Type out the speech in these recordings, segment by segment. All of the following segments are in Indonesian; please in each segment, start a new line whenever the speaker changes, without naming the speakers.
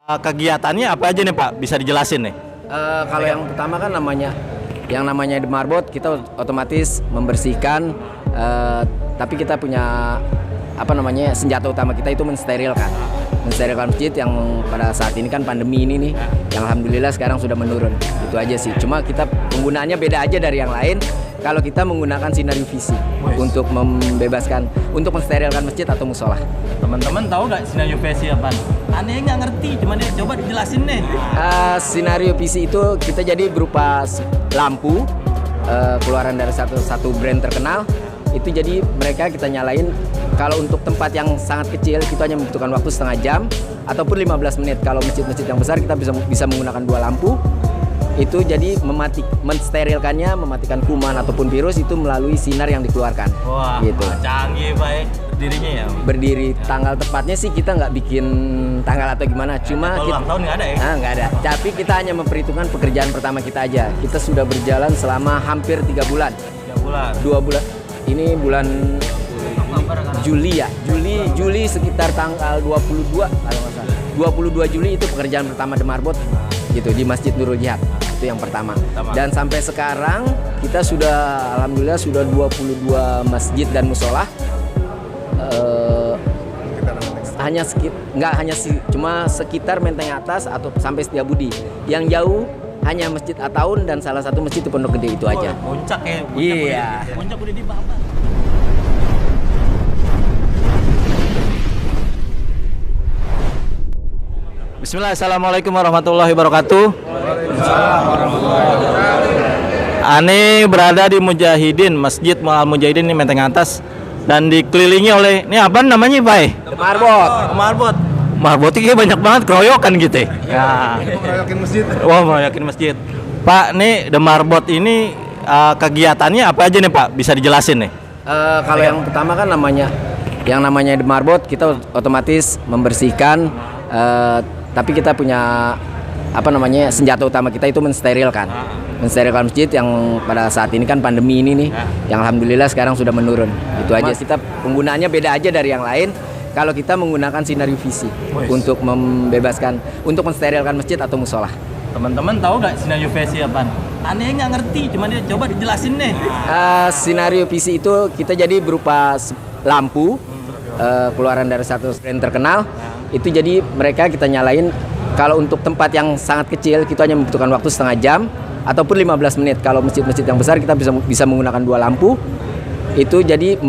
Kegiatannya apa aja nih Pak? Bisa dijelasin nih?
Kalau yang pertama kan yang namanya The Marbot, kita otomatis membersihkan, tapi kita punya senjata utama kita itu mensterilkan masjid yang pada saat ini kan pandemi ini nih, yang alhamdulillah sekarang sudah menurun. Itu aja sih. Cuma kita penggunaannya beda aja dari yang lain. Kalau kita menggunakan sinar UVC untuk mensterilkan masjid atau musola.
Teman-teman tahu nggak sinar UVC apa? Aneh nggak ngerti, cuma dia coba dijelasin deh.
Sinar UVC itu kita jadi berupa lampu keluaran dari satu brand terkenal. Itu jadi mereka kita nyalain. Kalau untuk tempat yang sangat kecil kita hanya membutuhkan waktu setengah jam ataupun 15 menit. Kalau masjid-masjid yang besar kita bisa menggunakan 2 lampu. Itu jadi mensterilkannya, mematikan kuman ataupun virus itu melalui sinar yang dikeluarkan.
Wah,
gitu.
Canggih baik berdirinya ya.
Berdiri tanggal tepatnya sih kita nggak bikin tanggal atau gimana, cuma
ulang tahun nggak ada ya?
Nggak ada. Tapi kita hanya memperhitungkan pekerjaan pertama kita aja. Kita sudah berjalan selama hampir 3 bulan.
3 bulan.
2 bulan. Ini bulan Juli ya. Juli sekitar tanggal 22 kalau nggak salah. 22 Juli itu pekerjaan pertama The Marbot gitu di Masjid Nurul Jihad. Itu yang pertama. Dan sampai sekarang kita alhamdulillah sudah 22 masjid dan musola. Cuma sekitar Menteng Atas atau sampai Setiabudi. Yang jauh hanya Masjid Ataun dan salah satu masjid di Pondok Gede itu aja.
Puncak ya.
Iya.
Puncak udah dibabat. Bismillah, assalamualaikum warahmatullahi wabarakatuh. Ane berada di Mujahidin, Masjid Al Mujahidin di Menteng Atas, dan dikelilingi oleh ini apa namanya Pak?
The Marbot.
Marbot. Marbot ini banyak banget keroyokan gitu ya.
Merayakin masjid.
Wah, merayakin masjid. Pak, nih The Marbot ini kegiatannya apa aja nih Pak? Bisa dijelasin nih?
Kalau yang pertama kan yang namanya The Marbot, kita otomatis membersihkan, tapi kita punya senjata utama kita itu mensterilkan masjid yang pada saat ini kan pandemi ini nih, yang alhamdulillah sekarang sudah menurun. Itu aja. Kita penggunaannya beda aja dari yang lain. Kalau kita menggunakan sinar UVC untuk untuk mensterilkan masjid atau musola.
Teman-teman tahu nggak sinar UVC apa? Aneh nggak ngerti, cuma dia coba dijelasin deh.
Sinar UVC itu kita jadi berupa lampu keluaran dari satu brand terkenal. Itu jadi mereka kita nyalain. Kalau untuk tempat yang sangat kecil kita hanya membutuhkan waktu setengah jam ataupun 15 menit. Kalau masjid-masjid yang besar kita bisa menggunakan 2 lampu. Itu jadi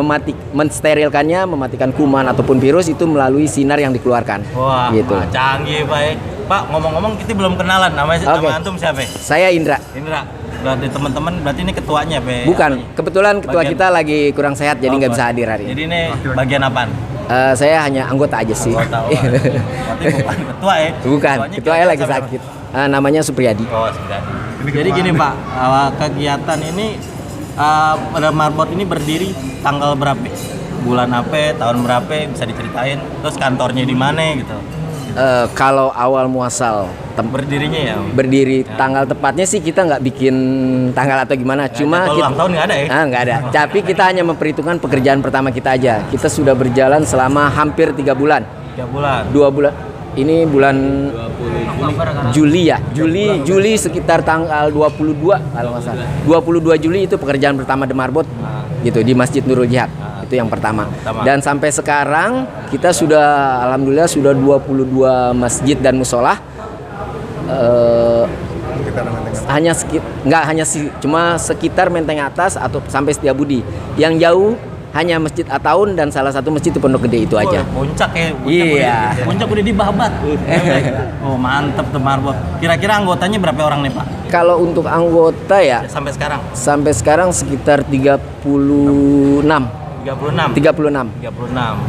mensterilkannya, mematikan kuman ataupun virus itu melalui sinar yang dikeluarkan.
Wah,
gitu.
Canggih baik. Pak, ngomong-ngomong kita belum kenalan. Nama antum siapa?
Saya Indra.
Berarti teman-teman, berarti ini ketuanya Pak?
Bukan, kebetulan ketua kita lagi kurang sehat jadi nggak bisa hadir hari ini.
Jadi ini bagian apaan?
Saya hanya anggota aja sih.
Berarti bukan ketua ya?
Bukan, ketuanya lagi sakit. Namanya Supriyadi.
Oh, Supriyadi. Jadi gini Pak, kegiatan ini pada Marbot ini berdiri tanggal berapa? Bulan apa? Tahun berapa? Bisa diceritain? Terus kantornya di mana gitu?
Kalau awal muasal
berdirinya ya?
Berdiri tanggal tepatnya sih kita nggak bikin tanggal atau gimana. Cuma
ulang tahun nggak ada ya?
Nggak ada. Tapi kita hanya memperhitungkan pekerjaan pertama kita aja. Kita sudah berjalan selama hampir 3 bulan.
3 bulan.
2 bulan. Ini bulan Juli ya. Juli sekitar tanggal 22 kalau nggak salah. 22 Juli itu pekerjaan pertama The Marbot gitu di Masjid Nurul Jihad. Itu yang pertama. Dan sampai sekarang kita alhamdulillah sudah 22 masjid dan musola. Cuma sekitar Menteng Atas atau sampai Setiabudi. Yang jauh hanya Masjid Ataun dan salah satu masjid di Pondok Gede itu aja.
Puncak ya?
Iya.
Puncak udah dibabat. Oh, mantep The Marbot. Kira-kira anggotanya berapa orang nih Pak?
Kalau untuk anggota ya
sampai sekarang?
Sampai sekarang sekitar 36.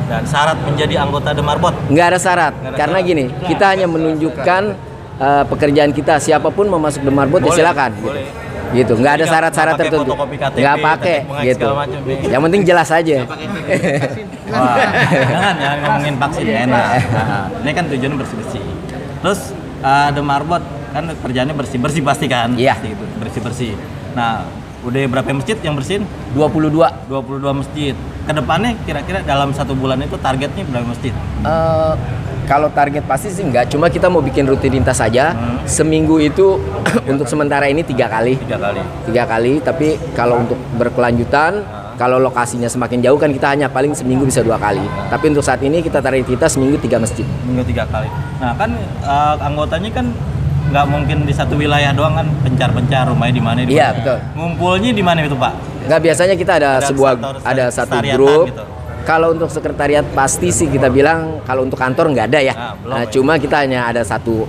Dan syarat menjadi anggota The Marbot?
Nggak ada syarat. Karena gini, kita hanya menunjukkan pekerjaan kita. Siapapun mau masuk The Marbot ya silakan.
Boleh.
Gitu, nggak ada syarat-syarat tertentu. Nggak pakai gitu. Yang penting jelas aja.
Wah, jangan ngomongin vaksin ya, enak. Ini kan tujuannya bersih-bersih. Terus The Marbot kan kerjaannya bersih-bersih pasti kan?
Iya.
Bersih-bersih. Nah, udah berapa masjid yang bersihin?
22
masjid. Kedepannya kira-kira dalam 1 bulan itu targetnya berapa masjid?
Kalau target pasti sih enggak, cuma kita mau bikin rutinitas saja. Seminggu itu untuk sementara ini 3 kali. 3 kali, tapi kalau untuk berkelanjutan, kalau lokasinya semakin jauh kan kita hanya paling seminggu bisa 2 kali. Tapi untuk saat ini kita target kita seminggu 3 masjid.
Minggu 3 kali. Nah kan anggotanya kan nggak mungkin di satu wilayah doang kan, pencar-pencar rumahnya di mana.
Iya, betul.
Ngumpulnya di mana itu Pak?
Nggak, biasanya kita ada satu grup.
Gitu.
Kalau untuk sekretariat pasti sih kita bilang, kalau untuk kantor nggak ada ya.
Belum,
cuma kita hanya ada satu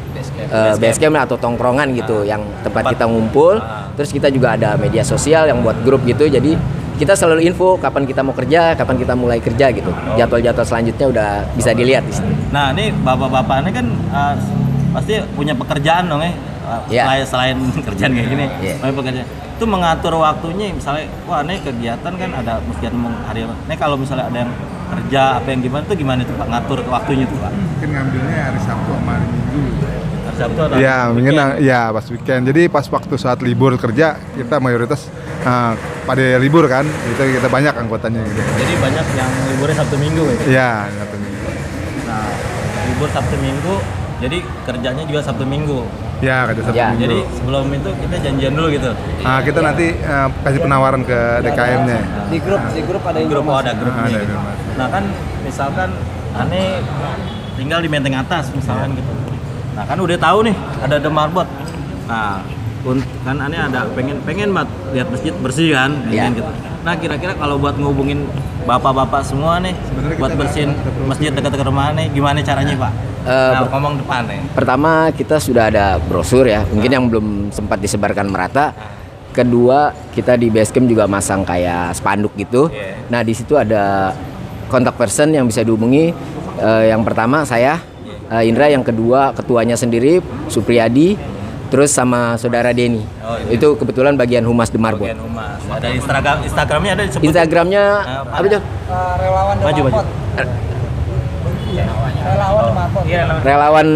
base camp atau tongkrongan gitu yang tempat kita ngumpul. Terus kita juga ada media sosial yang buat grup gitu. Jadi kita selalu info kapan kita mau kerja, kapan kita mulai kerja gitu. Jadwal-jadwal selanjutnya udah bisa dilihat di situ.
Nah, ini bapak-bapak ini kan pasti punya pekerjaan dong ya. Selain kerjaan kayak gini, punya pekerjaan. Itu mengatur waktunya, misalnya, wah ini kegiatan kan ada mesti hari ini, kalau misalnya ada yang kerja apa yang gimana tuh gimana tuh Pak, ngatur waktunya tuh Pak?
Mungkin ngambilnya hari Sabtu sama hari Minggu.
Hari Sabtu atau
Iya, mungkin
weekend?
ya pas weekend. Jadi pas waktu saat libur kerja kita mayoritas pada libur kan, itu kita banyak anggotanya gitu.
Jadi banyak yang liburnya Sabtu Minggu ya?
Iya, Sabtu Minggu.
Nah, libur Sabtu Minggu, jadi kerjanya juga Sabtu Minggu.
Ya, kerja Sabtu
Ya,
Minggu.
Jadi sebelum itu kita janjian dulu gitu.
Kita nanti kasih penawaran ke DKM-nya.
Di grup ada
Grup ada grupnya.
Ada,
Gitu.
ada.
Nah kan misalkan aneh tinggal di Menteng Atas misalkan gitu. Nah kan udah tahu nih ada The Marbot. Nah kan aneh ada pengen banget lihat masjid bersih kan, pengen gitu. Nah kira-kira kalau buat ngubungin bapak-bapak semua nih buat bersihin masjid dekat-dekat rumah nih, gimana caranya Pak? Ngomong depan nih.
Pertama, kita sudah ada brosur ya, mungkin yang belum sempat disebarkan merata. Kedua, kita di Basecamp juga masang kayak spanduk gitu. Nah, di situ ada kontak person yang bisa dihubungi. Yang pertama saya, Indra. Yang kedua, ketuanya sendiri Supriyadi. Terus sama saudara Denny. Itu kebetulan bagian humas The Marbot.
Bagian humas. Ada Instagramnya ada disebut.
Instagramnya apa itu?
Relawan The
Maju.
Marbot. Relawan The Marbot.
Relawan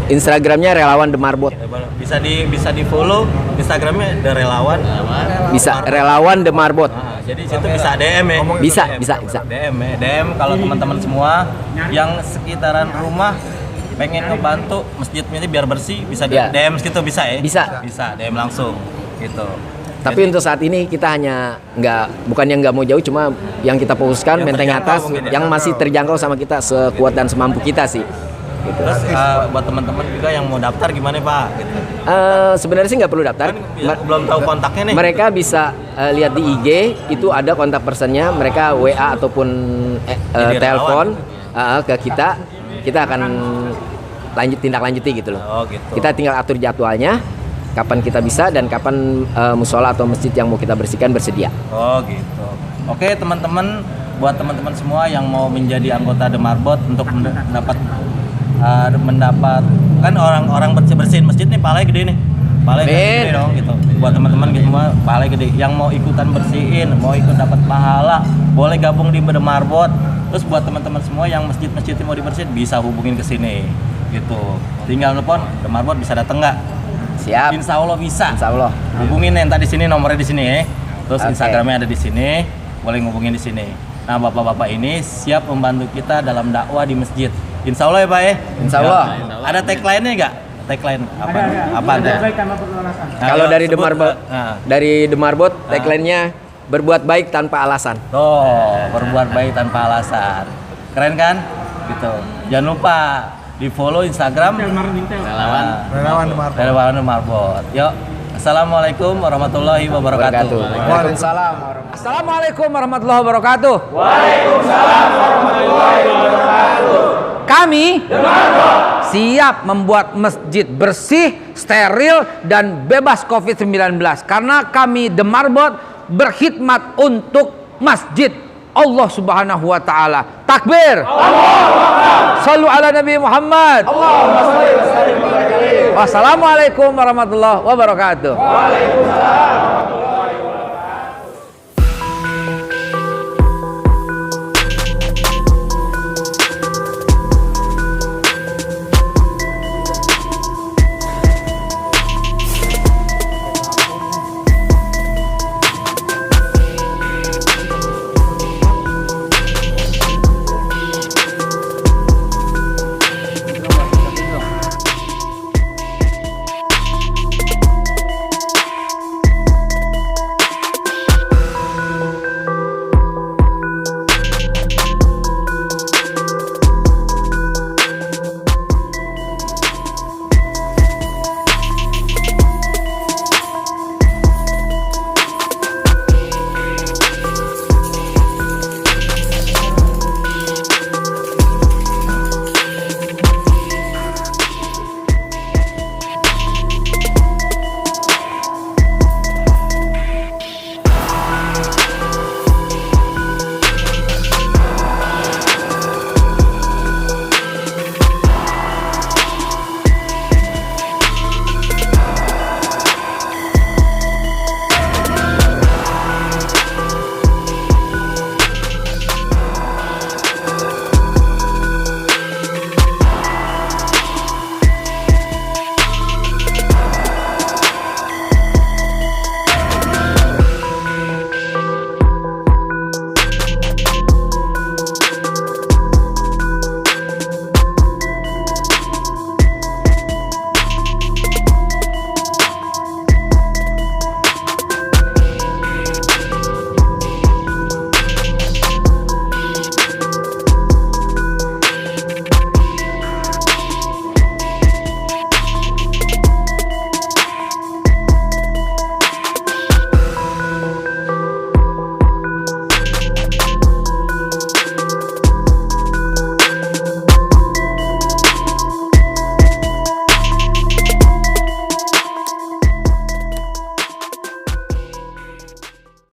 Instagramnya relawan The Marbot.
Bisa di follow Instagramnya The Relawan.
Bisa relawan The Marbot.
Nah, jadi situ bisa DM ya.
Bisa.
DM ya. DM kalau teman-teman semua yang sekitaran rumah pengen ngebantu masjidnya ini biar bersih, bisa di
Ya.
DM gitu bisa ya?
Bisa.
DM langsung gitu.
Tapi untuk saat ini kita hanya bukan yang nggak mau jauh, cuma yang kita fokuskan
Yang
Menteng
terjangkau
Atas
mungkin ya.
yang masih terjangkau sama kita sekuat dan semampu kita sih. Gitu.
Terus buat teman-teman juga yang mau daftar gimana Pak? Gitu.
Sebenarnya sih nggak perlu daftar.
Kan belum tahu kontaknya nih.
Mereka bisa lihat di IG, itu ada kontak personnya. Mereka WA ataupun
Jadi
telepon ke kita. Kita akan tindak lanjuti gitu loh.
Oh gitu.
Kita tinggal atur jadwalnya, kapan kita bisa dan kapan musola atau masjid yang mau kita bersihkan bersedia.
Oh gitu. Oke teman-teman, buat teman-teman semua yang mau menjadi anggota The Marbot untuk mendapat kan orang bersihin masjid nih pahalanya gede nih. Pahalanya gede dong gitu. Buat teman-teman gitu semua pahalanya gede. Yang mau ikutan bersihin, mau ikut dapat pahala, boleh gabung di The Marbot. Terus buat teman-teman semua yang masjid-masjid mau dibersihin bisa hubungin ke sini gitu. Tinggal nelpon The Marbot bisa datang nggak?
Siap.
Insya Allah bisa.
Insya Allah.
Hubungin yang tadi sini, nomornya di sini ya. Terus
Oke.
Instagramnya ada di sini, boleh ngubungin di sini. Nah bapak-bapak ini siap membantu kita dalam dakwah di masjid. Insya Allah ya Pak ya.
Insya Allah.
Ada tagline-nya nggak? Tagline apa? Apa ada?
Kalau dari The
sebut,
Marbot, dari The Marbot tagline-nya berbuat baik tanpa alasan.
Berbuat baik tanpa alasan. Keren kan? Gitu. Jangan lupa di follow Instagram
Relawan The Marbot.
Relawan The Marbot. Yuk. Assalamualaikum warahmatullahi wabarakatuh.
Waalaikumsalam. Assalamualaikum warahmatullahi wabarakatuh.
Waalaikumsalam warahmatullahi wabarakatuh.
Kami siap membuat masjid bersih, steril, dan bebas COVID-19 karena kami The Marbot berkhidmat untuk masjid Allah Subhanahu wa taala. Takbir. Sallu ala Nabi Muhammad. Wassalamualaikum warahmatullahi wabarakatuh.
Waalaikumsalam.